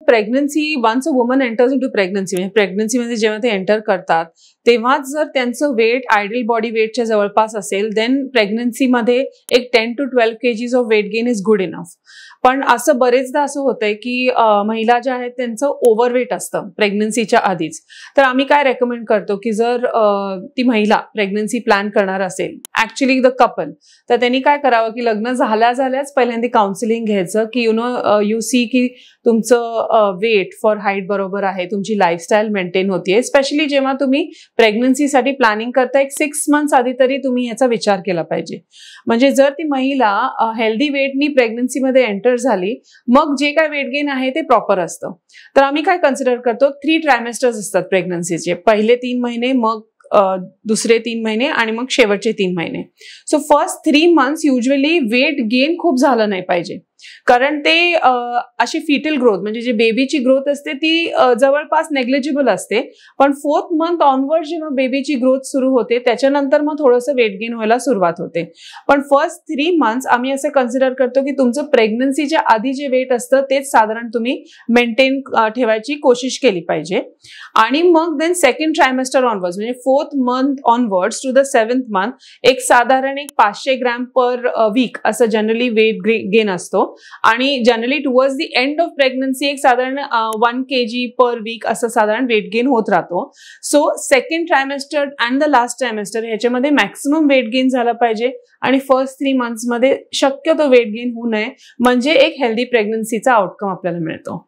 Pregnancy once a woman enters into pregnancy म्हणजे प्रेग्नन्सीमध्ये जेव्हा ते एंटर करतात तेव्हाच जर त्यांचं वेट आयडियल बॉडी वेटच्या जवळपास असेल देन प्रेग्नन्सीमध्ये एक 10 to 12 kgs of weight gain is good enough. पण असं बरेचदा असं होतंय की महिला ज्या आहेत त्यांचं ओव्हरवेट असतं प्रेग्नन्सीच्या आधीच. तर आम्ही काय रेकमेंड करतो की जर ती महिला प्रेग्नन्सी प्लॅन करणार असेल ऍक्च्युली द कपल, तर त्यांनी काय करावं की लग्न झाल्याच पहिल्यांदा काउन्सिलिंग घ्यायचं की यू सी की तुमचं वेट फॉर हाईट बरोबर आहे, तुमची लाईफस्टाईल मेंटेन होतीये. स्पेशली जेव्हा तुम्ही प्रेग्नन्सीसाठी प्लॅनिंग करता एक 6 months आधी तरी तुम्ही याचा विचार केला पाहिजे. म्हणजे जर ती महिला हेल्दी वेटनी प्रेग्नन्सीमध्ये एंटर झाली मग जे काय वेट गेन आहे ते प्रॉपर असतं. तर आम्ही काय कन्सिडर करतो 3 ट्रायमेस्टर्स असतात प्रेग्नन्सीचे, पहिले 3 महिने, मग दुसरे 3 महिने आणि मग शेवटचे 3 महिने. So first 3 months usually weight gain खूप झालं नाही पाहिजे, कारण ते अशी फिटल ग्रोथ म्हणजे जी बेबीची ग्रोथ असते ती जवळपास नेग्लिजिबल असते. पण 4th month ऑनवर्ड जेव्हा बेबीची ग्रोथ सुरू होते त्याच्यानंतर मग थोडंसं वेट गेन व्हायला सुरुवात होते. पण फर्स्ट 3 months आम्ही असं कन्सिडर करतो की तुमचं प्रेग्नन्सीच्या आधी जे वेट असतं तेच साधारण तुम्ही मेंटेन ठेवायची कोशिश केली पाहिजे. आणि मग देन सेकंड ट्रायमेस्टर ऑनवर्ड्स म्हणजे 4th month onwards to the 7th month एक साधारण 500 ग्रॅम पर वीक असं जनरली वेट गेन असतो. आणि generally towards the end of pregnancy एक साधारण 1 kg पर वीक असं साधारण वेट गेन होत राहतो. So second trimester and the last trimester ह्याच्यामध्ये मॅक्सिमम वेट गेन झाला पाहिजे आणि फर्स्ट 3 months मध्ये शक्यतो वेट गेन होऊ नये, म्हणजे एक हेल्दी प्रेग्नन्सीचा आउटकम आपल्याला मिळतो.